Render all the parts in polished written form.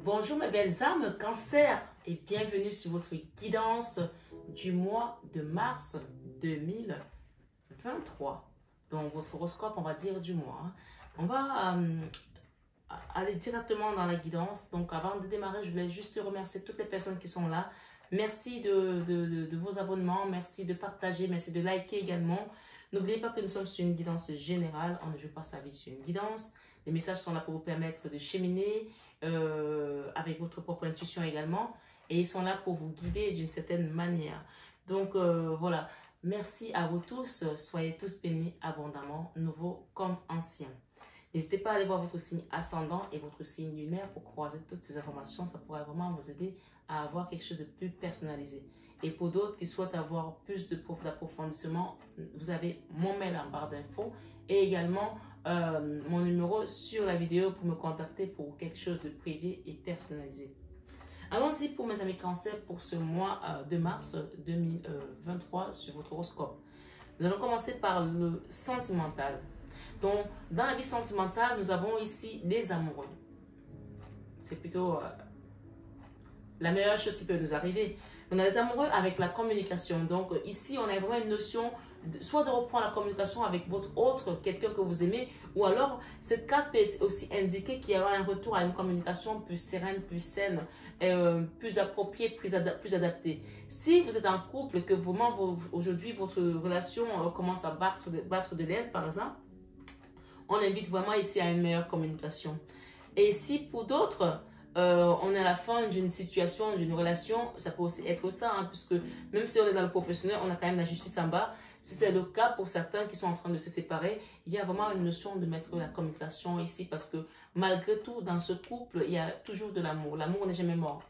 Bonjour mes belles âmes Cancer et bienvenue sur votre guidance du mois de mars 2023. Donc votre horoscope, on va dire du mois. On va aller directement dans la guidance. Donc avant de démarrer, je voulais juste remercier toutes les personnes qui sont là. Merci de vos abonnements, merci de partager, merci de liker également. N'oubliez pas que nous sommes sur une guidance générale, on ne joue pas sa vie sur une guidance. Les messages sont là pour vous permettre de cheminer avec votre propre intuition également. Et ils sont là pour vous guider d'une certaine manière. Donc voilà, merci à vous tous. Soyez tous bénis abondamment, nouveaux comme anciens. N'hésitez pas à aller voir votre signe ascendant et votre signe lunaire pour croiser toutes ces informations. Ça pourrait vraiment vous aider à avoir quelque chose de plus personnalisé. Et pour d'autres qui souhaitent avoir plus d'approfondissement, vous avez mon mail en barre d'infos et également mon numéro sur la vidéo pour me contacter pour quelque chose de privé et personnalisé. Allons-y pour mes amis Cancer pour ce mois de mars 2023 sur votre horoscope. Nous allons commencer par le sentimental. Donc, dans la vie sentimentale, nous avons ici les amoureux. C'est plutôt la meilleure chose qui peut nous arriver. On a les amoureux avec la communication. Donc, ici, on a vraiment une notion soit de reprendre la communication avec votre autre, quelqu'un que vous aimez, ou alors cette carte peut aussi indiquer qu'il y aura un retour à une communication plus sereine, plus saine, plus appropriée, plus adaptée. Si vous êtes en couple, que vraiment aujourd'hui votre relation commence à battre de l'aile, par exemple, on invite vraiment ici à une meilleure communication. Et si pour d'autres, on est à la fin d'une situation, d'une relation, ça peut aussi être ça, hein, puisque même si on est dans le professionnel, on a quand même la justice en bas. Si c'est le cas pour certains qui sont en train de se séparer, il y a vraiment une notion de mettre la communication ici, parce que malgré tout, dans ce couple, il y a toujours de l'amour. L'amour n'est jamais mort.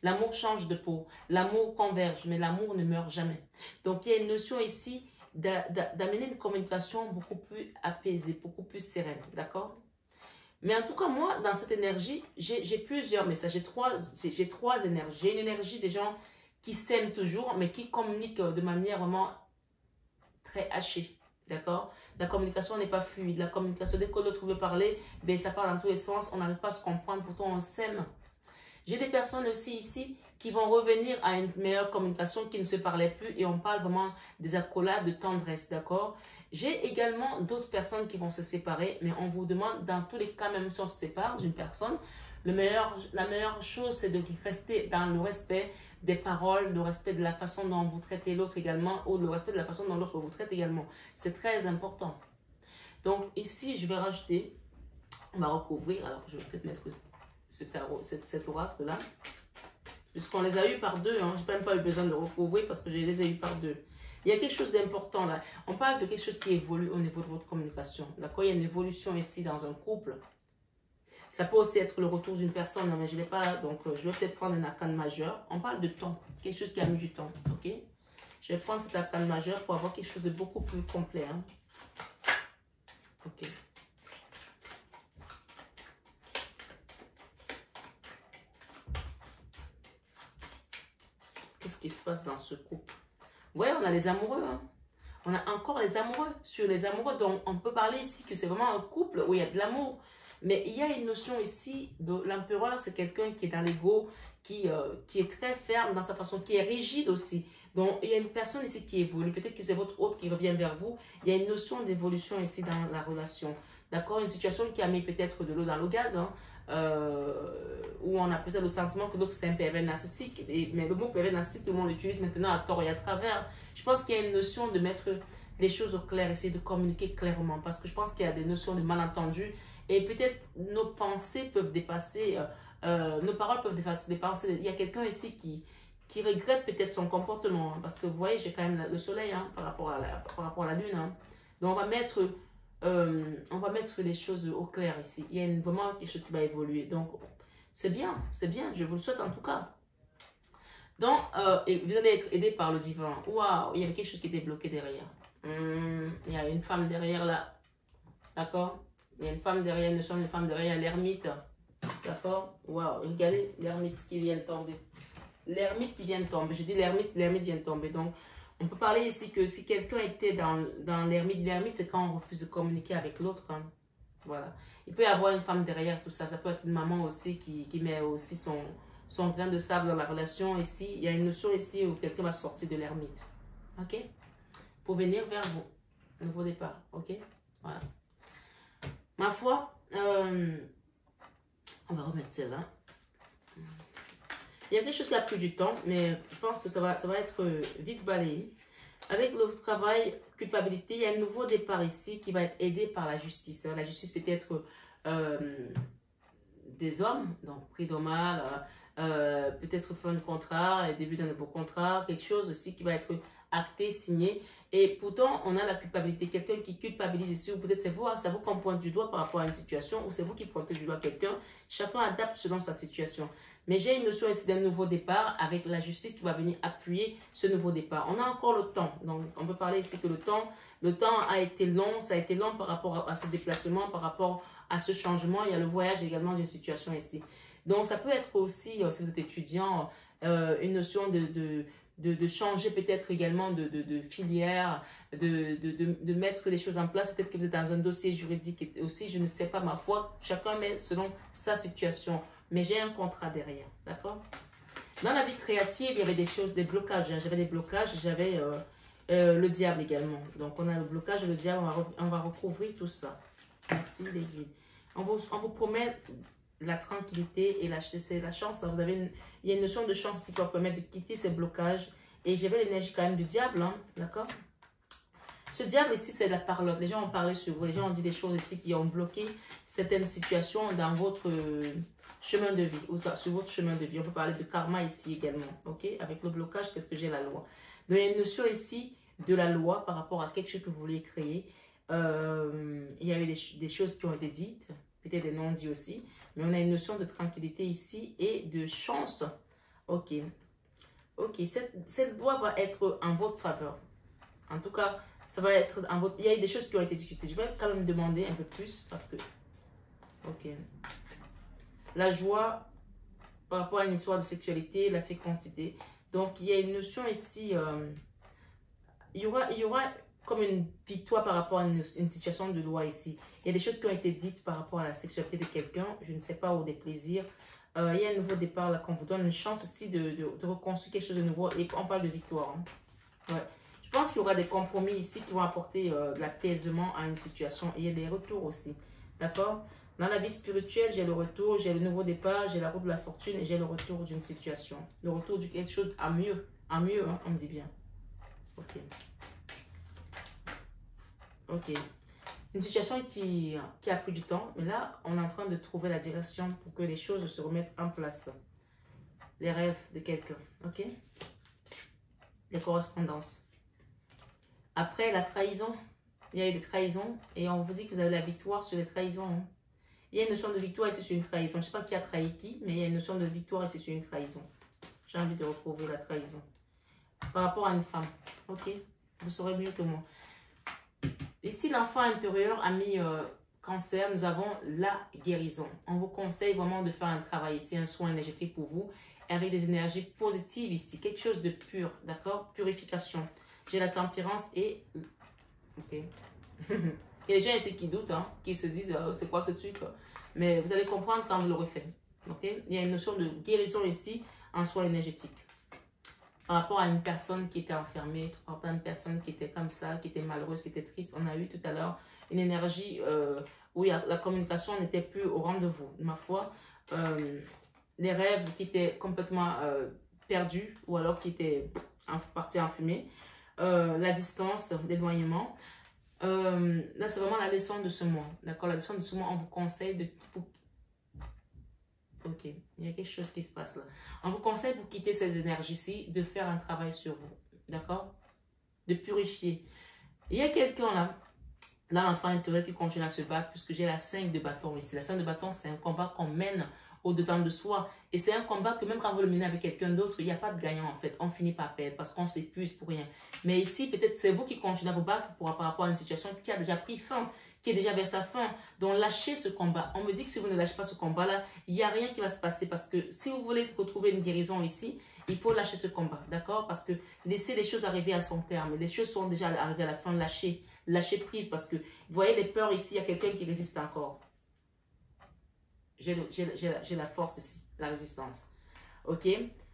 L'amour change de peau, l'amour converge, mais l'amour ne meurt jamais. Donc, il y a une notion ici d'amener une communication beaucoup plus apaisée, beaucoup plus sereine, d'accord? Mais en tout cas, moi, dans cette énergie, j'ai plusieurs messages, j'ai trois énergies. J'ai une énergie des gens qui s'aiment toujours, mais qui communiquent de manière vraiment très hachée, d'accord? La communication n'est pas fluide, la communication, dès que l'autre veut parler, ben, ça part dans tous les sens, on n'arrive pas à se comprendre, pourtant on s'aime. J'ai des personnes aussi ici qui vont revenir à une meilleure communication, qui ne se parlaient plus, et on parle vraiment des accolades, de tendresse, d'accord? J'ai également d'autres personnes qui vont se séparer, mais on vous demande, dans tous les cas, même si on se sépare d'une personne, la meilleure chose, c'est de rester dans le respect des paroles, le respect de la façon dont vous traitez l'autre également, ou le respect de la façon dont l'autre vous traite également. C'est très important. Donc ici, je vais rajouter, on va recouvrir, alors je vais peut-être mettre ce tarot, cet oracle-là, puisqu'on les a eu par deux, hein. Je n'ai même pas eu besoin de recouvrir parce que je les ai eu par deux. Il y a quelque chose d'important là. On parle de quelque chose qui évolue au niveau de votre communication. D'accord? Il y a une évolution ici dans un couple. Ça peut aussi être le retour d'une personne, non, mais je ne l'ai pas là, donc je vais peut-être prendre un arcane majeur. On parle de temps, quelque chose qui a mis du temps, ok? Je vais prendre cet arcane majeur pour avoir quelque chose de beaucoup plus complet. Hein. Ok. Qu'est-ce qui se passe dans ce couple? Ouais, on a les amoureux, hein. On a encore les amoureux. Sur les amoureux, donc on peut parler ici que c'est vraiment un couple où il y a de l'amour. Mais il y a une notion ici de l'empereur, c'est quelqu'un qui est dans l'ego, qui est très ferme dans sa façon, qui est rigide aussi. Donc, il y a une personne ici qui évolue. Peut-être que c'est votre autre qui revient vers vous. Il y a une notion d'évolution ici dans la relation. D'accord? Une situation qui a mis peut-être de l'eau dans le gaz, hein, où on a peut-être le sentiment que l'autre c'est un pervers narcissique. Mais le mot pervers narcissique, tout le monde l'utilise maintenant à tort et à travers. Je pense qu'il y a une notion de mettre les choses au clair, essayer de communiquer clairement. Parce que je pense qu'il y a des notions de malentendu. Et peut-être nos pensées peuvent dépasser, nos paroles peuvent dépasser. Il y a quelqu'un ici qui regrette peut-être son comportement. Hein, parce que vous voyez, j'ai quand même le soleil, hein, par rapport à la lune. Hein. Donc on va mettre les choses au clair ici. Il y a vraiment quelque chose qui va évoluer. Donc c'est bien, je vous le souhaite en tout cas. Donc et vous allez être aidé par le divin. Waouh, il y a quelque chose qui était bloqué derrière. Il y a une femme derrière là. D'accord? Il y a une femme derrière, une femme derrière, l'ermite. D'accord? Waouh, regardez l'ermite qui vient de tomber. L'ermite qui vient de tomber. Je dis l'ermite vient de tomber. Donc, on peut parler ici que si quelqu'un était dans l'ermite, c'est quand on refuse de communiquer avec l'autre. Hein. Voilà. Il peut y avoir une femme derrière tout ça. Ça peut être une maman aussi qui met aussi son grain de sable dans la relation. Ici, il y a une notion ici où quelqu'un va sortir de l'ermite. OK? Pour venir vers vous. Nouveau départ. OK? Voilà. Ma foi, on va remettre celle-là. Il y a quelque chose qui a pris du temps, mais je pense que ça va être vite balayé. Avec le travail, culpabilité, il y a un nouveau départ ici qui va être aidé par la justice. La justice peut être des hommes, donc prix mal, peut-être fin de contrat, début d'un nouveau contrat, quelque chose aussi qui va être acté, signé. Et pourtant, on a la culpabilité. Quelqu'un qui culpabilise ici, ou peut-être c'est vous qu'on pointe du doigt par rapport à une situation, ou c'est vous qui pointez du doigt quelqu'un. Chacun adapte selon sa situation. Mais j'ai une notion ici d'un nouveau départ avec la justice qui va venir appuyer ce nouveau départ. On a encore le temps. Donc, on peut parler ici que le temps a été long. Ça a été long par rapport à ce déplacement, par rapport à ce changement. Il y a le voyage également d'une situation ici. Donc, ça peut être aussi, si vous êtes étudiant, une notion de changer peut-être également de filière, de mettre les choses en place. Peut-être que vous êtes dans un dossier juridique aussi, je ne sais pas, ma foi. Chacun met selon sa situation. Mais j'ai un contrat derrière, d'accord? Dans la vie créative, il y avait des choses, des blocages. J'avais des blocages, j'avais le diable également. Donc, on a le blocage et le diable, on va recouvrir tout ça. Merci les guides. On vous promet la tranquillité et la chance. Vous avez il y a une notion de chance qui va permettre de quitter ces blocages. Et j'avais l'énergie quand même du diable, hein, d'accord? Ce diable ici, c'est la parlotte. Les gens ont parlé sur vous. Les gens ont dit des choses ici qui ont bloqué certaines situations dans votre chemin de vie ou sur votre chemin de vie. On peut parler de karma ici également, ok? Avec le blocage, qu'est-ce que j'ai? La loi. Donc, il y a une notion ici de la loi par rapport à quelque chose que vous voulez créer. Il y a eu des choses qui ont été dites, peut-être des non-dits aussi, mais on a une notion de tranquillité ici et de chance. Ok. Ok, cette loi va être en votre faveur. En tout cas, ça va être en votre... Il y a eu des choses qui ont été discutées. Je vais quand même demander un peu plus parce que... Ok. La joie par rapport à une histoire de sexualité, la fécondité. Donc, il y a une notion ici... il y aura comme une victoire par rapport à une situation de loi ici. Il y a des choses qui ont été dites par rapport à la sexualité de quelqu'un, je ne sais pas, ou des plaisirs. Il y a un nouveau départ là qu'on vous donne, une chance aussi de reconstruire quelque chose de nouveau. Et on parle de victoire. Hein. Ouais. Je pense qu'il y aura des compromis ici qui vont apporter de l'apaisement à une situation. Et il y a des retours aussi. D'accord? Dans la vie spirituelle, j'ai le retour, j'ai le nouveau départ, j'ai la route de la fortune et j'ai le retour d'une situation. Le retour de quelque chose à mieux. À mieux, hein, on me dit bien. Ok. Ok. Une situation qui a pris du temps, mais là, on est en train de trouver la direction pour que les choses se remettent en place. Les rêves de quelqu'un, ok? Les correspondances. Après la trahison, il y a eu des trahisons et on vous dit que vous avez la victoire sur les trahisons. Hein. Il y a une notion de victoire ici sur une trahison. Je ne sais pas qui a trahi qui, mais il y a une notion de victoire ici sur une trahison. J'ai envie de retrouver la trahison. Par rapport à une femme, ok? Vous saurez mieux que moi. Ici, l'enfant intérieur a mis cancer, nous avons la guérison. On vous conseille vraiment de faire un travail ici, un soin énergétique pour vous, avec des énergies positives ici, quelque chose de pur, d'accord? Purification. J'ai la tempérance et... Ok. Il y a des gens ici qui doutent, hein, qui se disent, c'est quoi ce truc? Mais vous allez comprendre quand vous le refaites, ok? Il y a une notion de guérison ici, en soin énergétique. Par rapport à une personne qui était enfermée, par rapport à une personne qui était comme ça, qui était malheureuse, qui était triste. On a eu tout à l'heure une énergie où la communication n'était plus au rendez-vous. Ma foi, les rêves qui étaient complètement perdus ou alors qui étaient partis en fumée. La distance, l'éloignement. Là, c'est vraiment la leçon de ce mois. D'accord? La leçon de ce mois, on vous conseille de... Ok, il y a quelque chose qui se passe là. On vous conseille pour quitter ces énergies-ci, de faire un travail sur vous. D'accord? De purifier. Il y a quelqu'un là, dans l'enfant intérieur qui continue à se battre, puisque j'ai la 5 de bâton ici. La 5 de bâton, c'est un combat qu'on mène au-dedans de soi. Et c'est un combat que même quand vous le menez avec quelqu'un d'autre, il n'y a pas de gagnant en fait. On finit par perdre parce qu'on s'épuise pour rien. Mais ici, peut-être c'est vous qui continuez à vous battre par rapport à une situation qui a déjà pris fin, qui est déjà vers sa fin. Donc, lâchez ce combat. On me dit que si vous ne lâchez pas ce combat-là, il n'y a rien qui va se passer. Parce que si vous voulez retrouver une guérison ici, il faut lâcher ce combat, d'accord? Parce que laisser les choses arriver à son terme. Les choses sont déjà arrivées à la fin. Lâcher prise. Parce que, vous voyez les peurs ici, il y a quelqu'un qui résiste encore. J'ai la force ici, la résistance. Ok?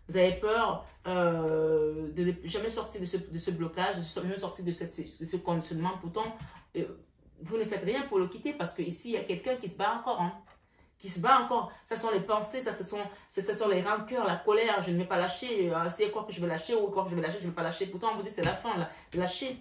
Vous avez peur de ne jamais sortir de ce blocage, de jamais sortir de ce conditionnement. Pourtant, vous ne faites rien pour le quitter parce qu'ici, il y a quelqu'un qui se bat encore. Hein, qui se bat encore. Ça sont les pensées, ça sont les rancœurs, la colère. Je ne vais pas lâcher. C'est quoi que je vais lâcher ou quoi que je vais lâcher, je ne vais pas lâcher. Pourtant, on vous dit c'est la fin, là. Lâcher.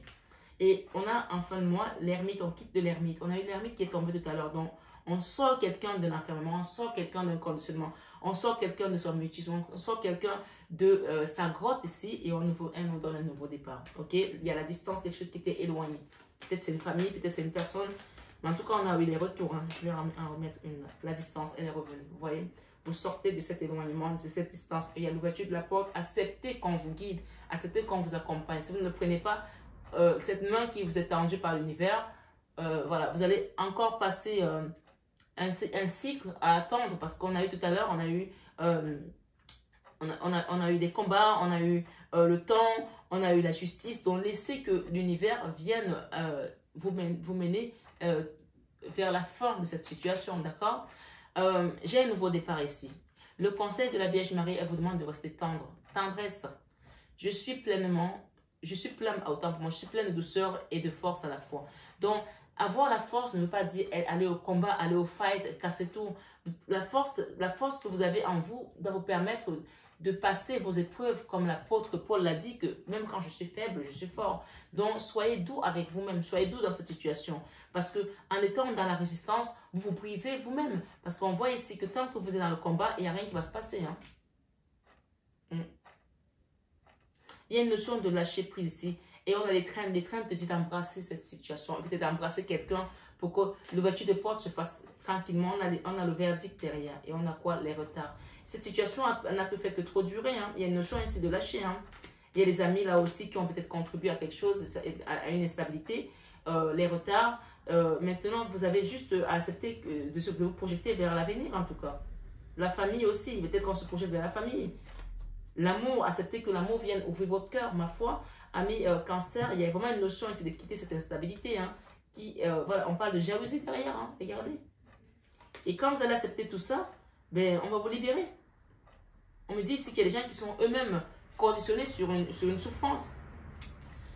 Et on a en fin de mois l'ermite, on quitte de l'ermite. On a une ermite qui est tombée tout à l'heure. Donc, on sort quelqu'un de l'enfermement, on sort quelqu'un d'un conditionnement, on sort quelqu'un de son mutisme, on sort quelqu'un de sa grotte ici et on nous donne un nouveau départ. Ok? Il y a la distance, quelque chose qui était éloigné. Peut-être c'est une famille, peut-être c'est une personne. Mais en tout cas, on a eu les retours. Hein. Je vais en remettre une. La distance, elle est revenue. Vous voyez? Vous sortez de cet éloignement, de cette distance. Il y a l'ouverture de la porte. Acceptez qu'on vous guide. Acceptez qu'on vous accompagne. Si vous ne prenez pas cette main qui vous est tendue par l'univers, voilà, vous allez encore passer un cycle à attendre. Parce qu'on a eu tout à l'heure, on a eu... on a eu des combats, on a eu le temps, on a eu la justice. Donc, laissez que l'univers vienne vous mener vers la fin de cette situation, d'accord? J'ai un nouveau départ ici. Le conseil de la Vierge Marie, elle vous demande de rester tendre. Tendresse. Je suis pleine, autant pour moi, je suis pleine de douceur et de force à la fois. Donc, avoir la force ne veut pas dire aller au combat, aller au fight, casser tout. La force que vous avez en vous doit vous permettre de passer vos épreuves, comme l'apôtre Paul l'a dit, que même quand je suis faible, je suis fort. Donc, soyez doux avec vous-même, soyez doux dans cette situation. Parce que en étant dans la résistance, vous vous brisez vous-même. Parce qu'on voit ici que tant que vous êtes dans le combat, il n'y a rien qui va se passer. Hein. Il y a une notion de lâcher prise ici. Et on a des craintes d'embrasser cette situation, peut-être d'embrasser quelqu'un pour que l'ouverture de porte se fasse tranquillement. On a le verdict derrière et on a quoi? Les retards. Cette situation n'a que fait que trop durer. Hein. Il y a une notion ici de lâcher. Hein. Il y a des amis là aussi qui ont peut-être contribué à quelque chose, à une instabilité, les retards. Maintenant, vous avez juste à accepter de vous projeter vers l'avenir en tout cas. La famille aussi, peut-être qu'on se projette vers la famille. L'amour, accepter que l'amour vienne ouvrir votre cœur, ma foi. Ami cancer, il y a vraiment une notion ici de quitter cette instabilité. Hein, voilà, on parle de jalousie derrière, hein, regardez. Et quand vous allez accepter tout ça, ben, on va vous libérer. On me dit ici qu'il y a des gens qui sont eux-mêmes conditionnés sur une souffrance.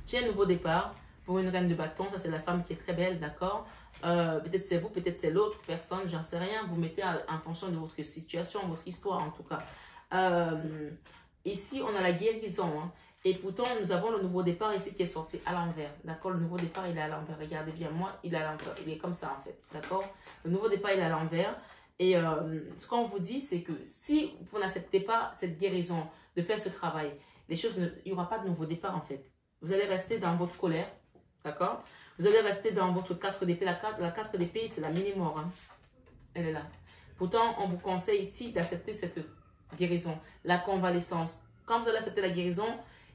J'ai un nouveau départ pour une reine de bâton. Ça, c'est la femme qui est très belle, d'accord? Peut-être c'est vous, peut-être c'est l'autre personne, j'en sais rien. Vous mettez en fonction de votre situation, votre histoire en tout cas. Ici, on a la guérison. Hein. Et pourtant, nous avons le nouveau départ ici qui est sorti à l'envers. D'accord? Le nouveau départ, il est à l'envers. Regardez bien, moi, il est à l'envers. Il est comme ça, en fait. D'accord? Le nouveau départ, il est à l'envers. Et ce qu'on vous dit, c'est que si vous n'acceptez pas cette guérison, de faire ce travail, il n'y aura pas de nouveau départ, en fait. Vous allez rester dans votre colère. D'accord? Vous allez rester dans votre 4 d'épée. La 4 d'épée, c'est la mini-mort. Hein. Elle est là. Pourtant, on vous conseille ici d'accepter cette guérison, la convalescence. Quand vous allez accepter la guérison,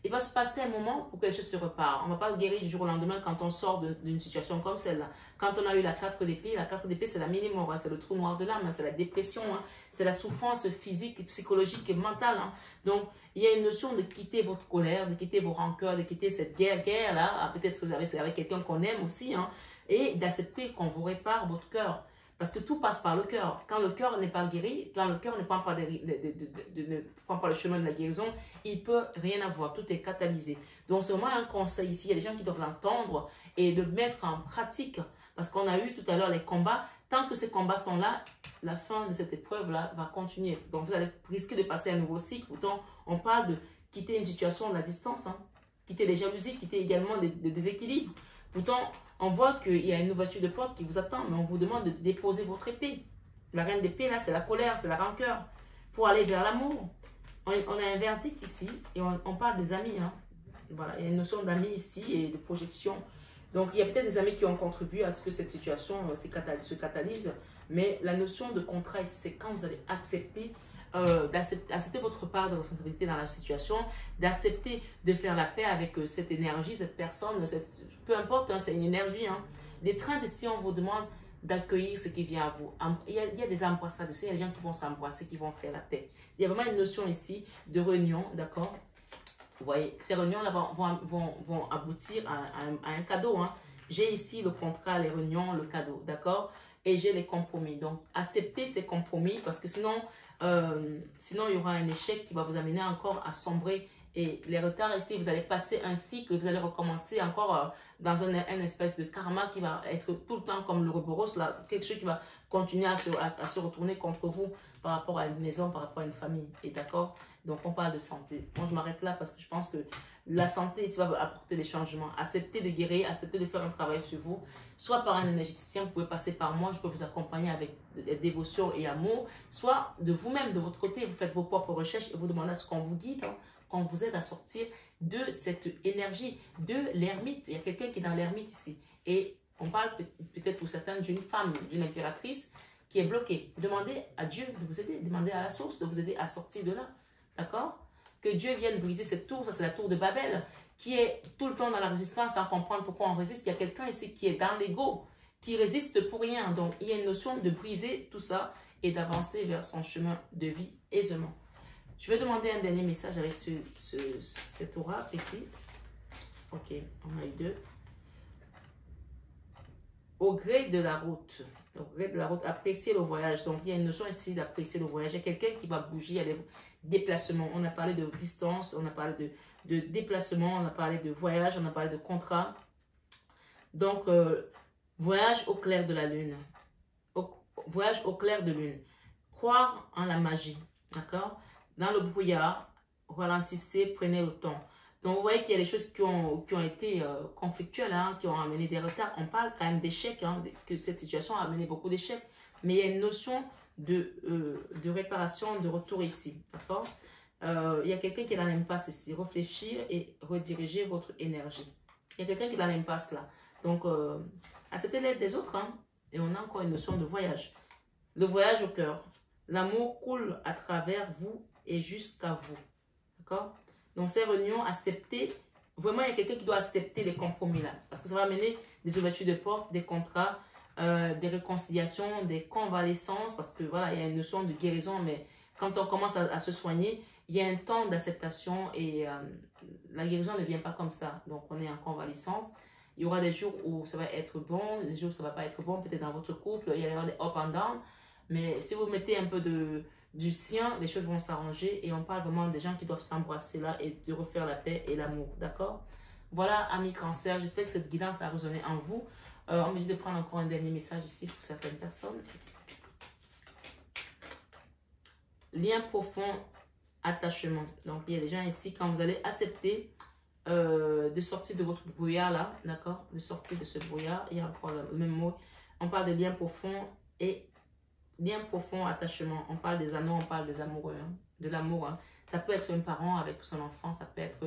il va se passer un moment pour que les choses se repartent. On ne va pas guérir du jour au lendemain quand on sort d'une situation comme celle-là. Quand on a eu la 4 d'épée, c'est la mini-mort, hein, c'est le trou noir de l'âme, hein, c'est la dépression, hein, c'est la souffrance physique, psychologique et mentale. Hein. Donc, il y a une notion de quitter votre colère, de quitter vos rancœurs, de quitter cette guerre-là, peut-être que vous avez avec quelqu'un qu'on aime aussi, hein, et d'accepter qu'on vous répare votre cœur. Parce que tout passe par le cœur. Quand le cœur n'est pas guéri, quand le cœur ne prend pas le chemin de la guérison, il ne peut rien avoir. Tout est catalysé. Donc, c'est vraiment un conseil ici. Il y a des gens qui doivent l'entendre et de mettre en pratique. Parce qu'on a eu tout à l'heure les combats. Tant que ces combats sont là, la fin de cette épreuve-là va continuer. Donc, vous allez risquer de passer un nouveau cycle. Pourtant, on parle de quitter une situation de la distance. Hein. Quitter les jalousies, quitter également des déséquilibres. Pourtant, on voit qu'il y a une ouverture de porte qui vous attend, mais on vous demande de déposer votre épée. La reine d'épée, là, c'est la colère, c'est la rancœur. Pour aller vers l'amour. On a un verdict ici, et on parle des amis. Hein. Voilà, il y a une notion d'amis ici et de projection. Donc, il y a peut-être des amis qui ont contribué à ce que cette situation se catalyse. Mais la notion de contrat ici, c'est quand vous allez accepter d'accepter votre part de responsabilité dans la situation, d'accepter de faire la paix avec cette énergie, cette personne, peu importe, hein, c'est une énergie, hein, Des trains de si on vous demande d'accueillir ce qui vient à vous. Il y a des embrassades ici, il y a des gens qui vont s'embrasser, qui vont faire la paix. Il y a vraiment une notion ici de réunion, d'accord? Vous voyez, ces réunions-là vont aboutir à un cadeau. Hein. J'ai ici le contrat, les réunions, le cadeau, d'accord? Et j'ai les compromis. Donc, acceptez ces compromis parce que sinon, sinon, il y aura un échec qui va vous amener encore à sombrer. Et les retards ici, vous allez passer un cycle, vous allez recommencer encore dans une espèce de karma qui va être tout le temps comme le Ouroboros, là, quelque chose qui va continuer à se retourner contre vous par rapport à une maison, par rapport à une famille. Et d'accord? Donc, on parle de santé. Moi, je m'arrête là parce que je pense que la santé ici va apporter des changements. Acceptez de guérir, acceptez de faire un travail sur vous. Soit par un énergéticien, vous pouvez passer par moi, je peux vous accompagner avec dévotion et amour. Soit de vous-même, de votre côté, vous faites vos propres recherches et vous demandez à ce qu'on vous guide, hein, qu'on vous aide à sortir de cette énergie, de l'ermite. Il y a quelqu'un qui est dans l'ermite ici. Et on parle peut-être pour certains d'une femme, d'une impératrice qui est bloquée. Demandez à Dieu de vous aider, demandez à la source de vous aider à sortir de là. D'accord? Que Dieu vienne briser cette tour, ça c'est la tour de Babel, qui est tout le temps dans la résistance sans comprendre pourquoi on résiste. Il y a quelqu'un ici qui est dans l'ego, qui résiste pour rien. Donc il y a une notion de briser tout ça et d'avancer vers son chemin de vie aisément. Je vais demander un dernier message avec cette aura ici. Ok, on a eu deux. Au gré de la route. Au gré de la route, apprécier le voyage. Donc, il y a une notion ici d'apprécier le voyage. Il y a quelqu'un qui va bouger, il y a des déplacements. On a parlé de distance, on a parlé de déplacement, on a parlé de voyage, on a parlé de contrat. Donc, voyage au clair de la lune. Voyage au clair de lune. Croire en la magie. D'accord? Dans le brouillard, ralentissez, prenez le temps. Donc, vous voyez qu'il y a des choses qui ont été conflictuelles, hein, qui ont amené des retards. On parle quand même d'échecs, hein, que cette situation a amené beaucoup d'échecs. Mais il y a une notion de réparation, de retour ici. D'accord? Il y a quelqu'un qui est dans l'impasse ici. Réfléchir et rediriger votre énergie. Il y a quelqu'un qui est dans l'impasse là. Donc, acceptez l'aide des autres. Hein, et on a encore une notion de voyage. Le voyage au cœur. L'amour coule à travers vous et jusqu'à vous. D'accord? Donc, ces réunions, accepter, vraiment, il y a quelqu'un qui doit accepter les compromis là. Parce que ça va amener des ouvertures de portes, des contrats, des réconciliations, des convalescences. Parce que voilà, il y a une notion de guérison, mais quand on commence à se soigner, il y a un temps d'acceptation et la guérison ne vient pas comme ça. Donc, on est en convalescence. Il y aura des jours où ça va être bon, des jours où ça ne va pas être bon, peut-être dans votre couple, il y aura des up and down. Mais si vous mettez un peu du sien, les choses vont s'arranger et on parle vraiment des gens qui doivent s'embrasser là et de refaire la paix et l'amour, d'accord? Voilà, amis cancer, j'espère que cette guidance a résonné en vous. On me dit de prendre encore un dernier message ici pour certaines personnes. Lien profond, attachement. Donc, il y a des gens ici, quand vous allez accepter de sortir de votre brouillard là, d'accord? De sortir de ce brouillard, il y a encore le même mot. On parle de lien profond et lien profond, attachement. On parle des anneaux, on parle des amoureux, hein, de l'amour. Hein. Ça peut être un parent avec son enfant, ça peut être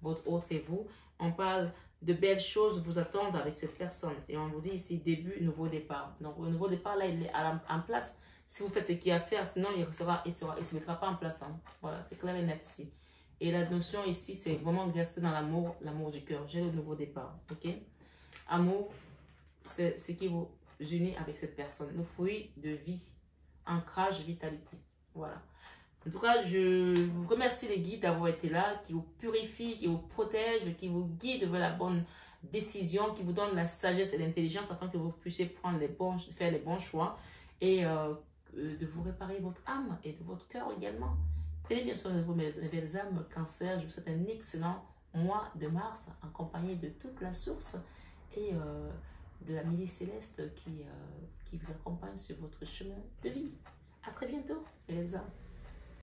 votre autre et vous. On parle de belles choses vous attendent avec cette personne. Et on vous dit ici, début, nouveau départ. Donc, le nouveau départ, là, il est en place. Si vous faites ce qu'il y a à faire, sinon, il ne se mettra pas en place. Hein. Voilà, c'est clair et net ici. Et la notion ici, c'est vraiment de rester dans l'amour, l'amour du cœur. J'ai le nouveau départ, ok? Amour, c'est ce qui vous unit avec cette personne. Le fruit de vie. Ancrage, vitalité. Voilà. En tout cas, je vous remercie les guides d'avoir été là, qui vous purifient, qui vous protègent, qui vous guident vers la bonne décision, qui vous donnent la sagesse et l'intelligence afin que vous puissiez prendre faire les bons choix et de vous réparer votre âme et de votre cœur également. Prenez bien soin de vous, mes belles âmes, cancer. Je vous souhaite un excellent mois de mars en compagnie de toute la source et de la milice céleste qui vous accompagne sur votre chemin de vie. À très bientôt, mes belles âmes.